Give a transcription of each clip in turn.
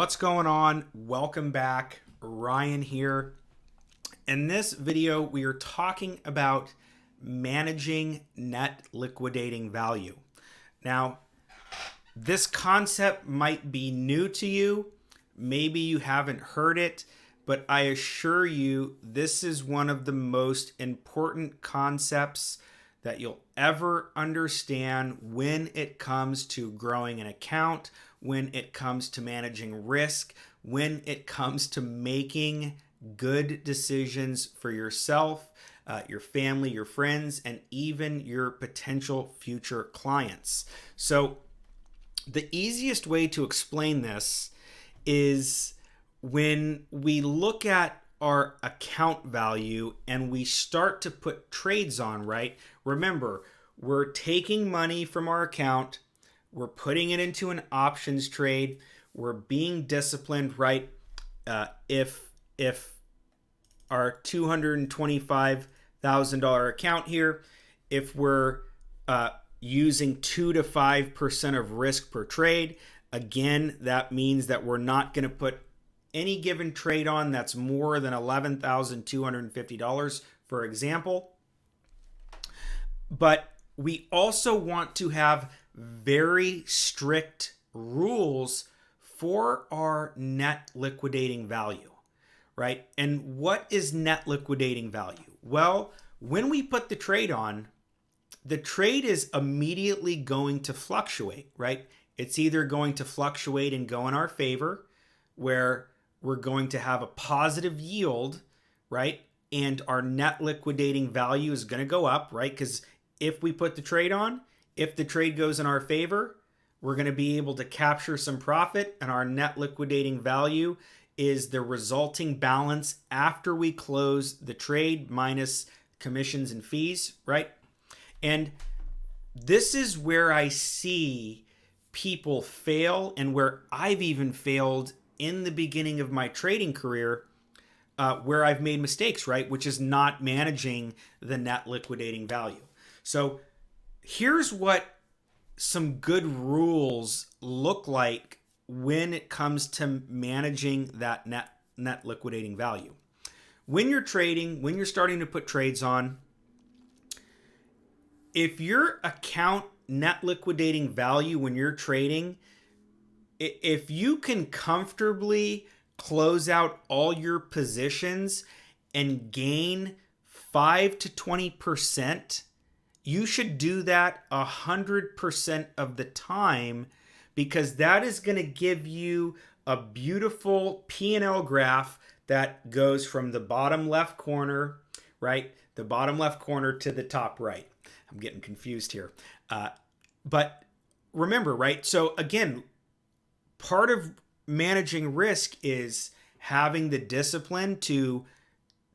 What's going on? Welcome back. Ryan here. In this video, we are talking about managing net liquidating value. Now, this concept might be new to you. Maybe you haven't heard it, but I assure you, this is one of the most important concepts that you'll ever understand when it comes to growing an account, when it comes to managing risk, when it comes to making good decisions for yourself, your family, your friends, and even your potential future clients. So the easiest way to explain this is when we look at our account value and we start to put trades on, right? Remember, we're taking money from our account, we're putting it into an options trade, we're being disciplined, right? If our $225,000 account here, if we're using 2 to 5% of risk per trade, again, that means that we're not going to put any given trade on that's more than $11,250, for example. But we also want to have very strict rules for our net liquidating value, right? And what is net liquidating value? Well, when we put the trade on, the trade is immediately going to fluctuate, right? It's either going to fluctuate and go in our favor, where we're going to have a positive yield, right? And our net liquidating value is going to go up, right? Because if we put the trade on, if the trade goes in our favor, we're going to be able to capture some profit, and our net liquidating value is the resulting balance after we close the trade minus commissions and fees, right? And this is where I see people fail, and where I've even failed in the beginning of my trading career, where I've made mistakes, right? Which is not managing the net liquidating value. So here's what some good rules look like when it comes to managing that net liquidating value. When you're trading, when you're starting to put trades on, if your account net liquidating value when you're trading, if you can comfortably close out all your positions and gain 5 to 20%, you should do that 100% of the time, because that is going to give you a beautiful P&L graph that goes from the bottom left corner, right? The bottom left corner to the top right. I'm getting confused here. But remember, right? So again, part of managing risk is having the discipline to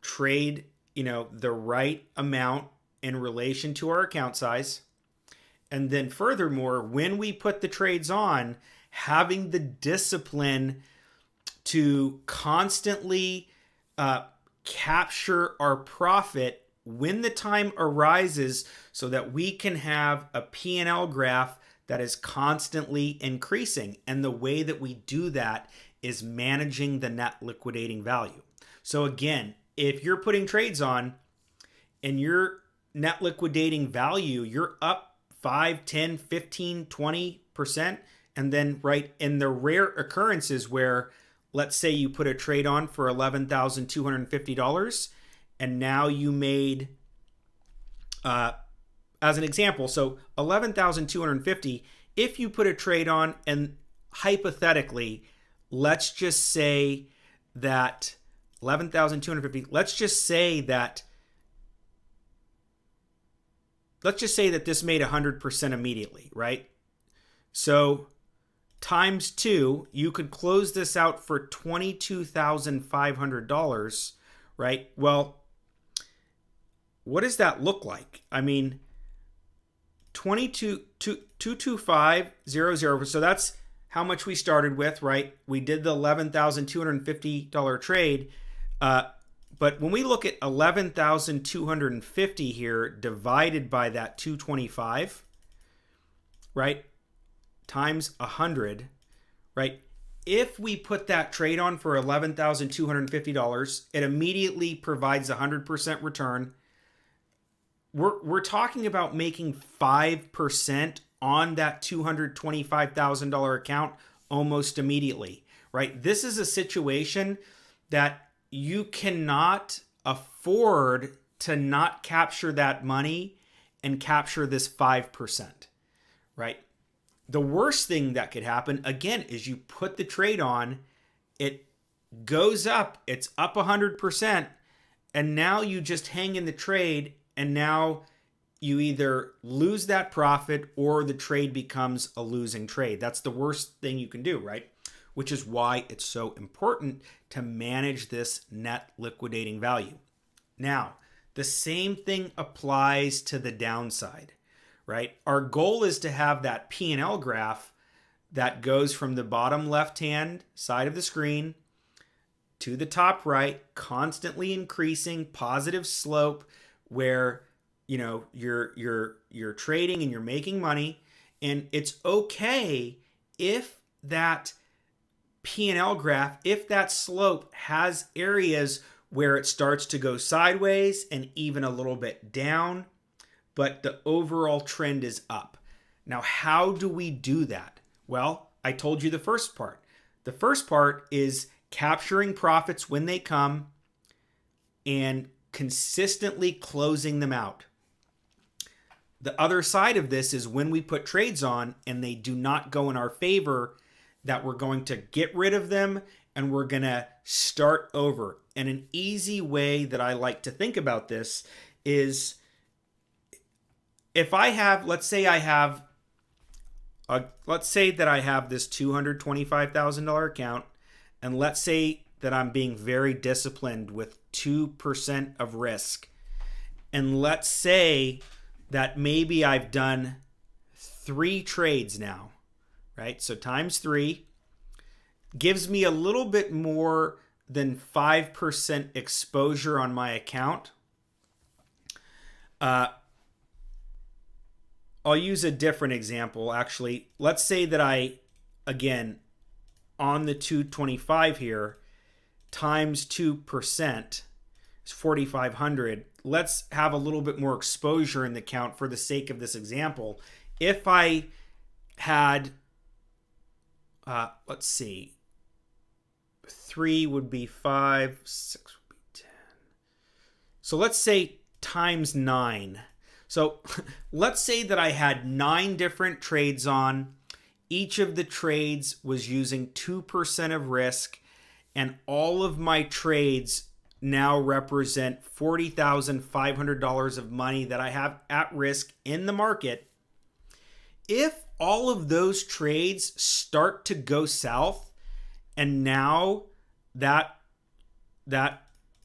trade, the right amount in relation to our account size. And then furthermore, when we put the trades on, having the discipline to constantly capture our profit when the time arises, so that we can have a P&L graph that is constantly increasing. And the way that we do that is managing the net liquidating value. So again, if you're putting trades on and your net liquidating value, you're up 5, 10, 15, 20%. And then right in the rare occurrences where, let's say you put a trade on for $11,250 and now you made, as an example, so $11,250, if you put a trade on, and hypothetically, let's just say that $11,250, let's just say that this made 100% immediately, right? So times 2, you could close this out for $22,500, right? Well, what does that look like? I mean, 22500. So that's how much we started with, right? We did the $11,250 trade. But when we look at 11,250 here divided by that 225, right, times 100, right? if we put that trade on for $11,250, it immediately provides a 100% return. We're talking about making 5% on that $225,000 account almost immediately, right? This is a situation that you cannot afford to not capture that money and capture this 5%, right? The worst thing that could happen, again, is you put the trade on, it goes up, it's up 100%, and now you just hang in the trade, and now you either lose that profit or the trade becomes a losing trade. That's the worst thing you can do, right? Which is why it's so important to manage this net liquidating value. Now, the same thing applies to the downside, right? Our goal is to have that P&L graph that goes from the bottom left-hand side of the screen to the top right, constantly increasing, positive slope, where you're trading and you're making money. And it's okay if that P&L graph, if that slope has areas where it starts to go sideways and even a little bit down, but the overall trend is up. Now, how do we do that? Well, I told you the first part. The first part is capturing profits when they come and consistently closing them out. The other side of this is when we put trades on and they do not go in our favor, that we're going to get rid of them and we're going to start over. And an easy way that I like to think about this is, if I have, let's say that I have this $225,000 account, and let's say that I'm being very disciplined with 2% of risk. And let's say that maybe I've done 3 trades now, right? So times 3 gives me a little bit more than 5% exposure on my account. I'll use a different example, actually. Let's say that again, on the 225 here, times 2% is 4,500. Let's have a little bit more exposure in the account for the sake of this example. If I had, let's see, 3 would be 5, 6 would be 10. So let's say times 9. So let's say that I had 9 different trades on. Each of the trades was using 2% of risk, and all of my trades now represent $40,500 of money that I have at risk in the market. If all of those trades start to go south, and now that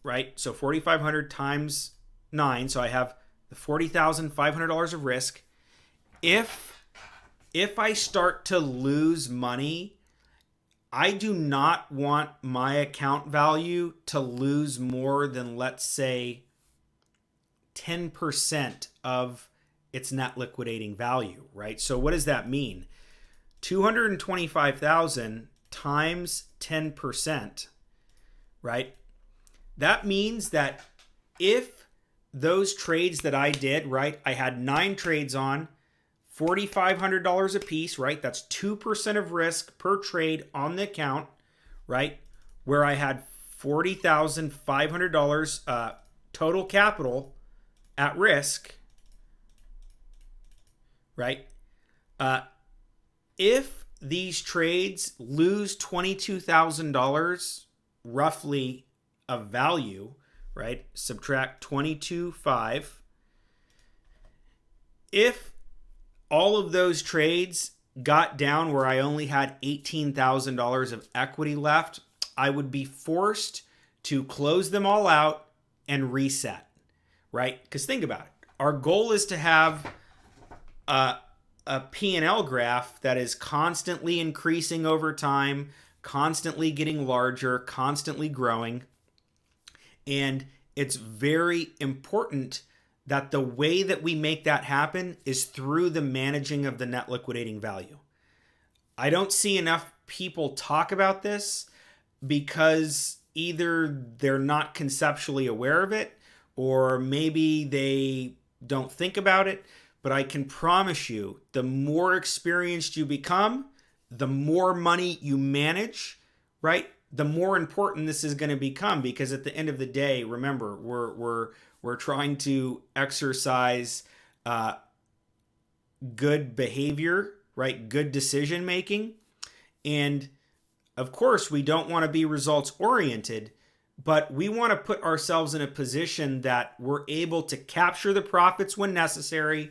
right, so 4,500 times 9, so I have the $40,500 of risk. If I start to lose money, I do not want my account value to lose more than, let's say, 10% of its net liquidating value, right? So what does that mean? 225,000 times 10%, right? That means that if those trades that I did, right, I had 9 trades on, $4,500 a piece, right? That's 2% of risk per trade on the account, right? Where I had $40,500 total capital at risk, right? If these trades lose $22,000 roughly of value, right? Subtract 22.5. If all of those trades got down where I only had $18,000 of equity left, I would be forced to close them all out and reset, right? Because think about it. Our goal is to have a P&L graph that is constantly increasing over time, constantly getting larger, constantly growing. And it's very important that the way that we make that happen is through the managing of the net liquidating value. I don't see enough people talk about this because either they're not conceptually aware of it or maybe they don't think about it. But I can promise you, the more experienced you become, the more money you manage, right? The more important this is going to become, because at the end of the day, remember, we're trying to exercise good behavior, right? Good decision making. And of course, we don't want to be results oriented, but we want to put ourselves in a position that we're able to capture the profits when necessary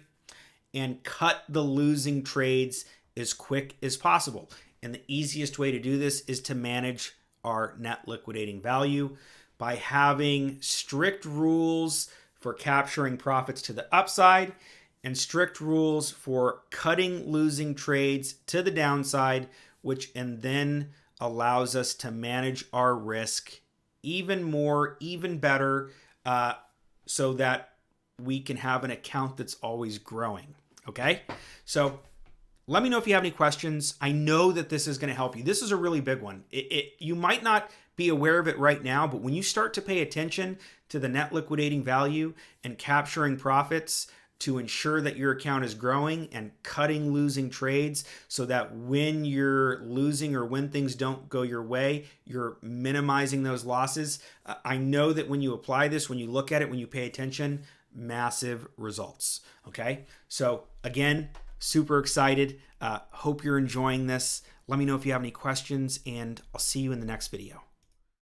and cut the losing trades as quick as possible. And the easiest way to do this is to manage our net liquidating value by having strict rules for capturing profits to the upside and strict rules for cutting losing trades to the downside, which and then allows us to manage our risk even more, even better, so that we can have an account that's always growing. Okay? So let me know if you have any questions. I know that this is going to help you. This is a really big one. You might not be aware of it right now, but when you start to pay attention to the net liquidating value and capturing profits to ensure that your account is growing and cutting losing trades so that when you're losing or when things don't go your way, you're minimizing those losses. I know that when you apply this, when you look at it, when you pay attention, massive results. Okay? So again, super excited. Hope you're enjoying this. Let me know if you have any questions, and I'll see you in the next video.